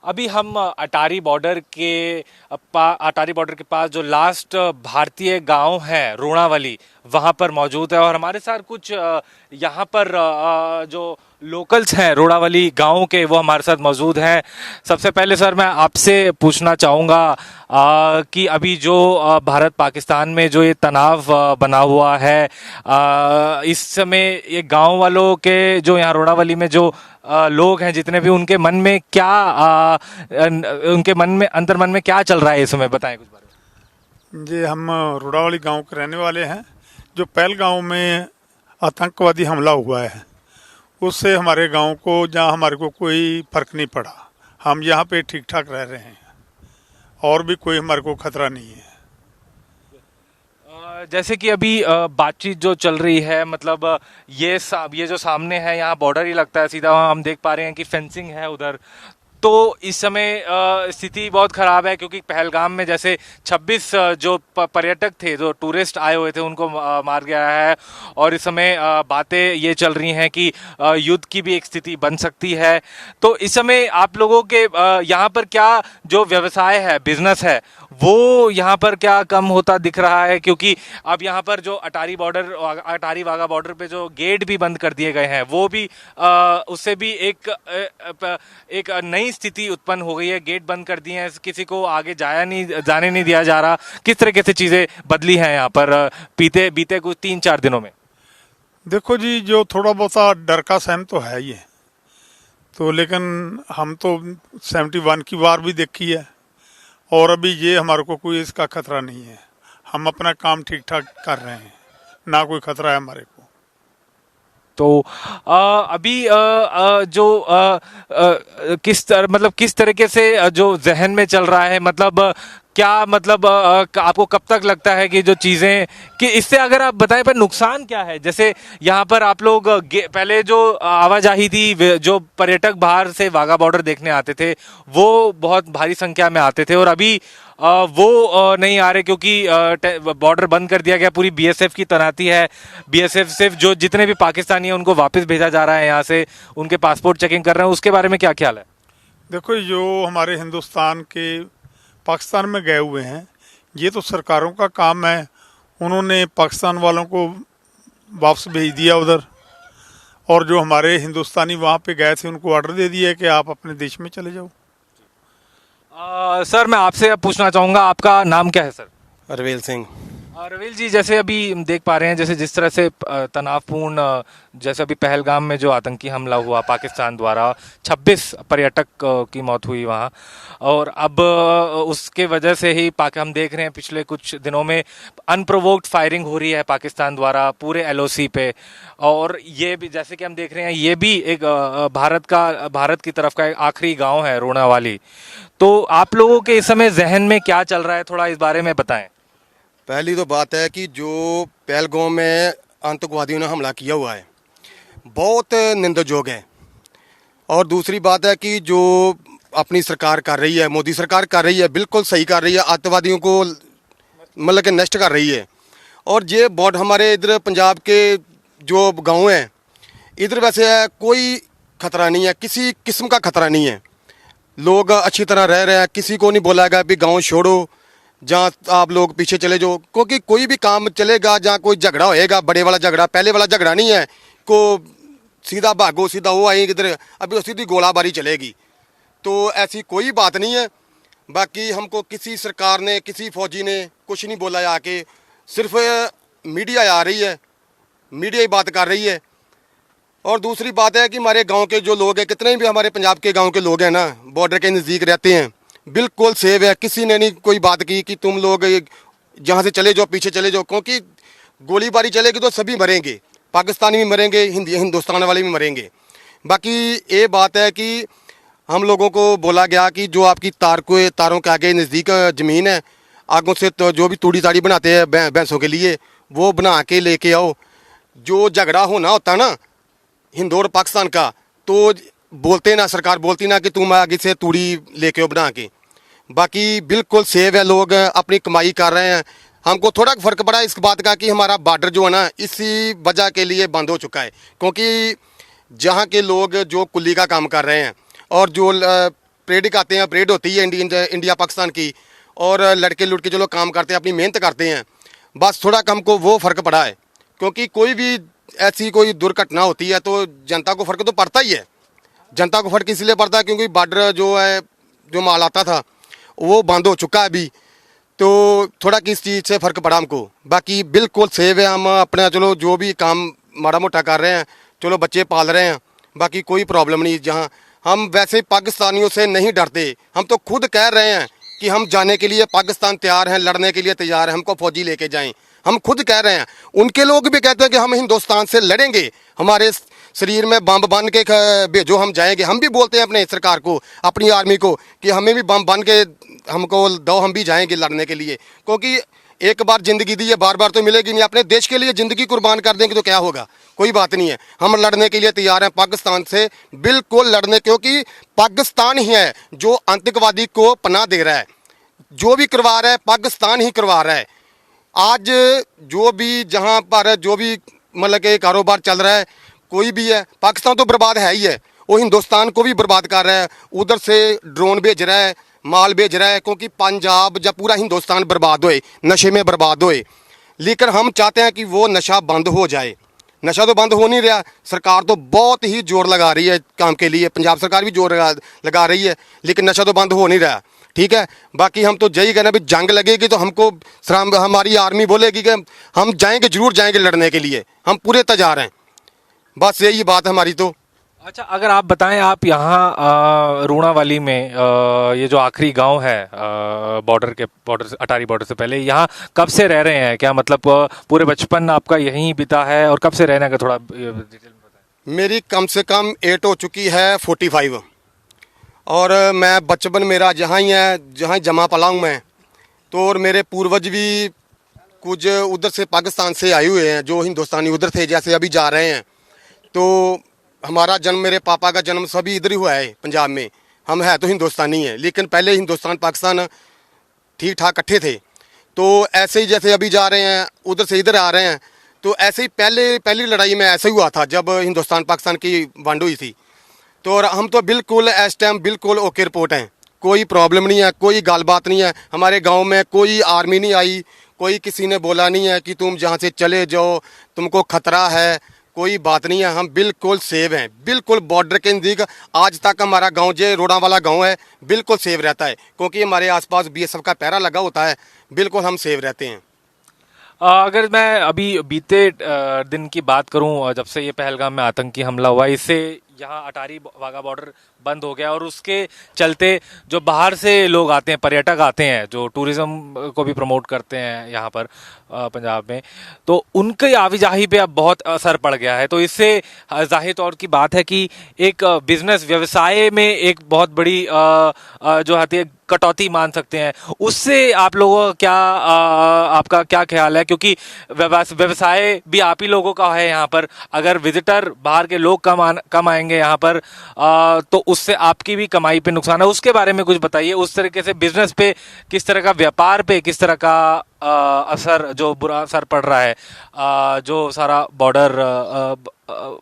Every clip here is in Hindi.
अभी हम अटारी बॉर्डर के पास जो लास्ट भारतीय गांव है रोणावली, वहां पर मौजूद है। और हमारे साथ कुछ यहाँ पर जो लोकल्स हैं रोणावली गांव के, वो हमारे साथ मौजूद हैं। सबसे पहले सर मैं आपसे पूछना चाहूँगा कि अभी जो भारत पाकिस्तान में जो ये तनाव बना हुआ है, इस समय ये गांव वालों के जो यहाँ रोणावली में जो लोग हैं जितने भी, उनके मन में क्या उनके मन में अंतर मन में क्या चल रहा है इस समय, बताएं कुछ बारे में। जी, हम रुड़ावली गांव के रहने वाले हैं। जो पहलगांव में आतंकवादी हमला हुआ है, उससे हमारे गांव को जहाँ हमारे को कोई फर्क नहीं पड़ा। हम यहाँ पे ठीक ठाक रह रहे हैं और भी कोई हमारे को खतरा नहीं है। जैसे कि अभी बातचीत जो चल रही है, मतलब ये जो सामने है यहाँ बॉर्डर ही लगता है सीधा, वहाँ हम देख पा रहे हैं कि फेंसिंग है उधर। तो इस समय स्थिति बहुत खराब है, क्योंकि पहलगाम में जैसे 26 जो पर्यटक थे, जो टूरिस्ट आए हुए थे, उनको मार गया है। और इस समय बातें ये चल रही हैं कि युद्ध की भी एक स्थिति बन सकती है। तो इस समय आप लोगों के यहाँ पर क्या जो व्यवसाय है, बिजनेस है, वो यहाँ पर क्या कम होता दिख रहा है? क्योंकि अब यहाँ पर जो अटारी वाघा बॉर्डर पे जो गेट भी बंद कर दिए गए हैं, वो भी उससे भी एक नई स्थिति उत्पन्न हो गई है। गेट बंद कर दिए हैं, किसी को आगे जाने नहीं दिया जा रहा। किस तरीके से चीजें बदली हैं यहाँ पर बीते कुछ 3-4 दिनों में? देखो जी, जो थोड़ा बहुत डर का सहम तो है ही है, तो लेकिन हम तो 71 की वार भी देखी है और अभी ये हमारे को कोई इसका खतरा नहीं है। हम अपना काम ठीक ठाक कर रहे हैं, ना कोई खतरा है हमारे को। तो अभी किस तरीके से जो जहन में चल रहा है, मतलब क्या, मतलब आपको कब तक लगता है कि जो चीजें, कि इससे अगर आप बताएं पर नुकसान क्या है? जैसे यहाँ पर आप लोग पहले जो आवाजाही थी, जो पर्यटक बाहर से वाघा बॉर्डर देखने आते थे, वो बहुत भारी संख्या में आते थे, और अभी वो नहीं आ रहे, क्योंकि बॉर्डर बंद कर दिया गया। पूरी बीएसएफ की तैनाती है। बीएसएफ सिर्फ जो जितने भी पाकिस्तानी हैं उनको वापस भेजा जा रहा है यहाँ से, उनके पासपोर्ट चेकिंग कर रहे हैं। उसके बारे में क्या ख्याल है? देखो, जो हमारे हिंदुस्तान के पाकिस्तान में गए हुए हैं, ये तो सरकारों का काम है। उन्होंने पाकिस्तान वालों को वापस भेज दिया उधर, और जो हमारे हिंदुस्तानी वहाँ पे गए थे उनको ऑर्डर दे दिया कि आप अपने देश में चले जाओ। सर मैं आपसे अब पूछना चाहूँगा, आपका नाम क्या है सर? रवेल सिंह। रवील जी, जैसे अभी हम देख पा रहे हैं, जैसे जिस तरह से तनावपूर्ण, जैसे अभी पहलगाम में जो आतंकी हमला हुआ पाकिस्तान द्वारा, 26 पर्यटक की मौत हुई वहाँ, और अब उसके वजह से ही हम देख रहे हैं पिछले कुछ दिनों में अनप्रोवोक्ड फायरिंग हो रही है पाकिस्तान द्वारा पूरे एलओसी पे। और ये भी जैसे कि हम देख रहे हैं, ये भी एक भारत की तरफ का एक आखिरी गाँव है रोणावाली। तो आप लोगों के इस समय जहन में क्या चल रहा है, थोड़ा इस बारे में बताएं। पहली तो बात है कि जो पहलगाम में आतंकवादियों ने हमला किया हुआ है, बहुत निंदजोग है। और दूसरी बात है कि जो अपनी सरकार कर रही है, मोदी सरकार कर रही है, बिल्कुल सही कर रही है। आतंकवादियों को मतलब कि नष्ट कर रही है। और ये बहुत हमारे इधर पंजाब के जो गांव हैं, इधर वैसे कोई खतरा नहीं है, किसी किस्म का खतरा नहीं है। लोग अच्छी तरह रह रहे हैं, किसी को नहीं बोला गया भी गाँव छोड़ो, जहाँ आप लोग पीछे चले जाओ। क्योंकि कोई भी काम चलेगा जहाँ कोई झगड़ा होएगा, बड़े वाला झगड़ा, पहले वाला झगड़ा नहीं है को सीधा भागो, सीधा वो आए इधर, अभी सीधी गोलाबारी चलेगी। तो ऐसी कोई बात नहीं है। बाकी हमको किसी सरकार ने, किसी फौजी ने कुछ नहीं बोला है आके, सिर्फ मीडिया आ रही है, मीडिया ही बात कर रही है। और दूसरी बात है कि हमारे गाँव के जो लोग हैं, कितने भी हमारे पंजाब के गाँव के लोग हैं ना, बॉर्डर के नज़दीक रहते हैं, बिल्कुल सेव है। किसी ने नहीं कोई बात की कि तुम लोग जहाँ से चले जाओ, पीछे चले जाओ। क्योंकि गोलीबारी चलेगी तो सभी मरेंगे, पाकिस्तानी भी मरेंगे, हिंदुस्तान वाले भी मरेंगे। बाकी ये बात है कि हम लोगों को बोला गया कि जो आपकी तारों के आगे नज़दीक ज़मीन है, आगों से तो जो भी तूड़ी ताड़ी बनाते हैं भैंसों के लिए, वो बना के लेके आओ। जो झगड़ा होना होता ना हिंदू और पाकिस्तान का, तो बोलते ना, सरकार बोलती ना कि तुम आगे से तूड़ी लेके आओ बना के। बाकी बिल्कुल सेव है, लोग अपनी कमाई कर रहे हैं। हमको थोड़ा फर्क पड़ा इस बात का कि हमारा बॉर्डर जो है ना, इसी वजह के लिए बंद हो चुका है। क्योंकि जहाँ के लोग जो कुल्ली का काम कर रहे हैं और जो परेड दिखाते हैं, परेड होती है इंडिया पाकिस्तान की, और लड़के लुड़के जो लोग काम करते हैं अपनी मेहनत करते हैं, बस थोड़ा कम को वो फ़र्क पड़ा है। क्योंकि कोई भी ऐसी कोई दुर्घटना होती है तो जनता को फ़र्क तो पड़ता ही है। जनता को फ़र्क इसलिए पड़ता है क्योंकि बॉर्डर जो है, जो माल आता था वो बंद हो चुका है अभी, तो थोड़ा किस चीज़ से फ़र्क पड़ा हमको। बाकी बिल्कुल सेव है, हम अपना चलो जो भी काम माड़ा मोटा कर रहे हैं, चलो बच्चे पाल रहे हैं, बाकी कोई प्रॉब्लम नहीं। जहाँ हम वैसे पाकिस्तानियों से नहीं डरते, हम तो खुद कह रहे हैं कि हम जाने के लिए पाकिस्तान तैयार हैं, लड़ने के लिए तैयार हैं, हमको फौजी लेके जाएं। हम खुद कह रहे हैं, उनके लोग भी कहते हैं कि हम हिंदुस्तान से लड़ेंगे, हमारे शरीर में बम बन के भेजो, हम जाएंगे। हम भी बोलते हैं अपने सरकार को, अपनी आर्मी को कि हमें भी बम बन के हमको दो, हम भी जाएंगे लड़ने के लिए। क्योंकि एक बार ज़िंदगी दी है, बार बार तो मिलेगी नहीं। अपने देश के लिए ज़िंदगी कुर्बान कर देंगे तो क्या होगा, कोई बात नहीं है। हम लड़ने के लिए तैयार हैं पाकिस्तान से, बिल्कुल लड़ने, क्योंकि पाकिस्तान ही है जो आतंकवादी को पनाह दे रहा है। जो भी करवा रहा है पाकिस्तान ही करवा रहा है। आज जो भी जहाँ पर जो भी मतलब कि कारोबार चल रहा है, कोई भी है, पाकिस्तान तो बर्बाद है ही है, वो हिंदुस्तान को भी बर्बाद कर रहा है। उधर से ड्रोन भेज रहा है, माल भेज रहा है, क्योंकि पंजाब जब पूरा हिंदुस्तान बर्बाद होए, नशे में बर्बाद होए। लेकिन हम चाहते हैं कि वो नशा बंद हो जाए। नशा तो बंद हो नहीं रहा, सरकार तो बहुत ही जोर लगा रही है काम के लिए, पंजाब सरकार भी जोर लगा रही है, लेकिन नशा तो बंद हो नहीं रहा। ठीक है, बाकी हम तो यही कहना भी जंग लगेगी तो हमको हमारी आर्मी बोलेगी कि हम जाएंगे, जरूर जाएंगे लड़ने के लिए, हम पूरे तैयार हैं। बस यही बात है हमारी तो। अच्छा, अगर आप बताएं, आप यहाँ रूणावाली में ये जो आखिरी गांव है बॉर्डर से, अटारी बॉर्डर से पहले, यहाँ कब से रह रहे हैं? क्या मतलब पूरे बचपन आपका यहीं बीता है, और कब से रहने का थोड़ा डिटेल में बताएं। मेरी कम से कम 8 हो चुकी है, 45, और मैं बचपन मेरा जहाँ ही है, जहाँ ही जमा पला हूँ मैं तो। और मेरे पूर्वज भी कुछ उधर से पाकिस्तान से आए हुए हैं, जो हिंदुस्तानी उधर थे, जैसे अभी जा रहे हैं। तो हमारा जन्म, मेरे पापा का जन्म सभी इधर ही हुआ है पंजाब में। हम है तो हिंदुस्तानी हैं, लेकिन पहले हिंदुस्तान पाकिस्तान ठीक ठाक इकट्ठे थे। तो ऐसे ही जैसे अभी जा रहे हैं, उधर से इधर आ रहे हैं, तो ऐसे ही पहली लड़ाई में ऐसे ही हुआ था जब हिंदुस्तान पाकिस्तान की वंड हुई थी। तो और हम तो बिल्कुल इस टाइम बिल्कुल ओके रिपोर्ट हैं, कोई प्रॉब्लम नहीं है, कोई गाल बात नहीं है। हमारे गांव में कोई आर्मी नहीं आई, कोई किसी ने बोला नहीं है कि तुम जहां से चले जाओ, तुमको खतरा है, कोई बात नहीं है। हम बिल्कुल सेव हैं, बिल्कुल बॉर्डर के नज़दीक। आज तक हमारा गांव जो रोड़ा वाला गांव है बिल्कुल सेव रहता है, क्योंकि हमारे आसपास बीएसएफ का पहरा लगा होता है। बिल्कुल हम सेव रहते हैं। अगर मैं अभी बीते दिन की बात करूं, जब से ये पहलगाम में आतंकी हमला हुआ, इससे यहाँ अटारी वाघा बॉर्डर बंद हो गया, और उसके चलते जो बाहर से लोग आते हैं, पर्यटक आते हैं जो टूरिज्म को भी प्रमोट करते हैं यहाँ पर पंजाब में, तो उनकी आवाजाही पे अब बहुत असर पड़ गया है। तो इससे जाहिर तौर की बात है कि एक बिजनेस व्यवसाय में एक बहुत बड़ी जो आती है कटौती मान सकते हैं। उससे आप लोगों का क्या आपका क्या ख्याल है? क्योंकि व्यवसाय भी आप ही लोगों का है यहाँ पर। अगर विजिटर बाहर के लोग कम आएंगे यहाँ पर, तो उससे आपकी भी कमाई पे नुकसान है। उसके बारे में कुछ बताइए। उस तरीके से बिजनेस पे किस तरह का, व्यापार पे किस तरह का असर, जो बुरा असर पड़ रहा है, जो सारा बॉर्डर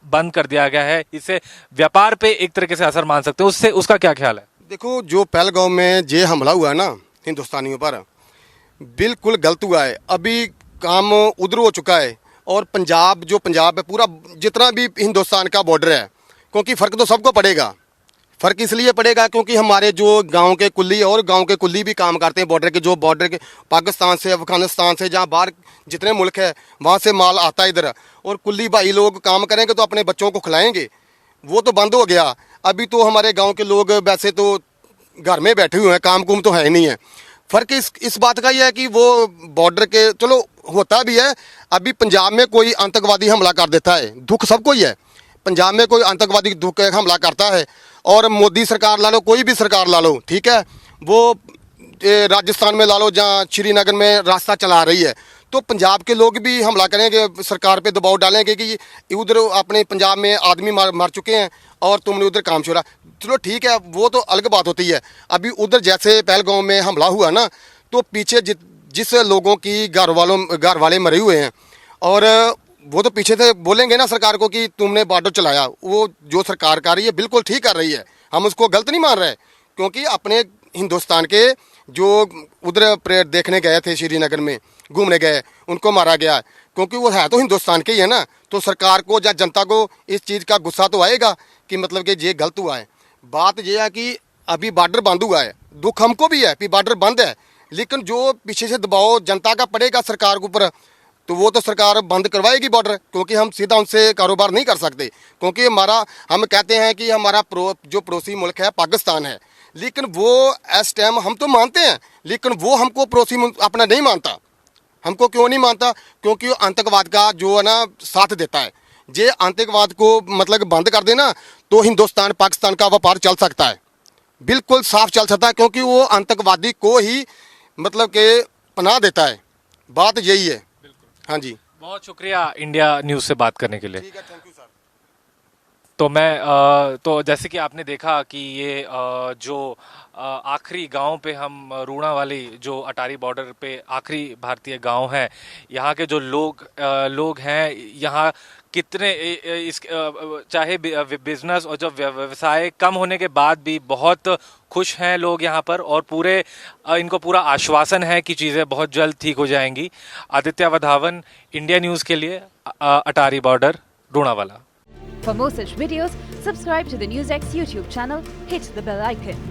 बंद कर दिया गया है, इससे व्यापार पे एक तरीके से असर मान सकते हैं, उससे उसका क्या ख्याल है? देखो, जो पहलगाम में जे हमला हुआ है ना हिंदुस्तानियों पर, बिल्कुल गलत हुआ है। अभी काम उधर हो चुका है, और पंजाब है पूरा, जितना भी हिंदुस्तान का बॉर्डर है, क्योंकि फ़र्क तो सबको पड़ेगा। फ़र्क इसलिए पड़ेगा क्योंकि हमारे जो गांव के कुल्ली और गांव के कुल्ली भी काम करते हैं बॉर्डर के पाकिस्तान से, अफगानिस्तान से, जहां बाहर जितने मुल्क है वहां से माल आता है इधर, और कुल्ली भाई लोग काम करेंगे तो अपने बच्चों को खिलाएंगे। वो तो बंद हो गया। अभी तो हमारे गाँव के लोग वैसे तो घर में बैठे हुए हैं, काम कुम तो है ही नहीं है। फ़र्क इस बात का ही है कि वो बॉर्डर के, चलो होता भी है, अभी पंजाब में कोई आतंकवादी हमला कर देता है, दुख सबको ही है। पंजाब में कोई आतंकवादी दुख हमला करता है, और मोदी सरकार ला लो, कोई भी सरकार ला लो, ठीक है, वो राजस्थान में ला लो, जहाँ श्रीनगर में रास्ता चला रही है, तो पंजाब के लोग भी हमला करेंगे, सरकार पे दबाव डालेंगे कि उधर अपने पंजाब में आदमी मर चुके हैं और तुमने उधर काम छोड़ा। चलो ठीक है, वो तो अलग बात होती है। अभी उधर जैसे पहलगाम में हमला हुआ ना, तो पीछे जिस लोगों की घर वाले मरे हुए हैं, और वो तो पीछे से बोलेंगे ना सरकार को कि तुमने बॉर्डर चलाया। वो जो सरकार कर रही है बिल्कुल ठीक कर रही है, हम उसको गलत नहीं मान रहे, क्योंकि अपने हिंदुस्तान के जो उधर परेड देखने गए थे श्रीनगर में घूमने गए उनको मारा गया, क्योंकि वो है तो हिंदुस्तान के ही है ना। तो सरकार को या जनता को इस चीज़ का गुस्सा तो आएगा कि मतलब कि ये गलत हुआ है। बात यह है कि अभी बॉर्डर बंद हुआ है, दुख हमको भी है कि बॉर्डर बंद है, लेकिन जो पीछे से दबाव जनता का पड़ेगा सरकार के ऊपर तो वो तो सरकार बंद करवाएगी बॉर्डर, क्योंकि हम सीधा उनसे कारोबार नहीं कर सकते। क्योंकि हम कहते हैं कि हमारा जो पड़ोसी मुल्क है पाकिस्तान है, लेकिन वो इस टाइम हम तो मानते हैं, लेकिन वो हमको पड़ोसी मुल्क अपना नहीं मानता। हमको क्यों नहीं मानता? क्योंकि वो आतंकवाद का जो है ना साथ देता है। ये आतंकवाद को मतलब बंद कर देना तो हिंदुस्तान पाकिस्तान का व्यापार चल सकता है, बिल्कुल साफ चल सकता है, क्योंकि वो आतंकवादी को ही मतलब के पनाह देता है। बात यही है। हाँ जी, बहुत शुक्रिया इंडिया न्यूज़ से बात करने के लिए। ठीक है, थैंक यू सर। तो तो जैसे कि आपने देखा कि ये जो आखिरी गांव पे हम रूणा वाली जो अटारी बॉर्डर पे आखिरी भारतीय गांव है, यहाँ के जो लोग हैं यहाँ कितने चाहे बिजनेस और जो व्यवसाय कम होने के बाद भी बहुत खुश हैं लोग यहाँ पर, और इनको पूरा आश्वासन है कि चीज़ें बहुत जल्द ठीक हो जाएंगी। आदित्य वधावन, इंडिया न्यूज़ के लिए अटारी border, रूणावाला। For more such videos, subscribe to the NewsX YouTube channel, hit the bell icon.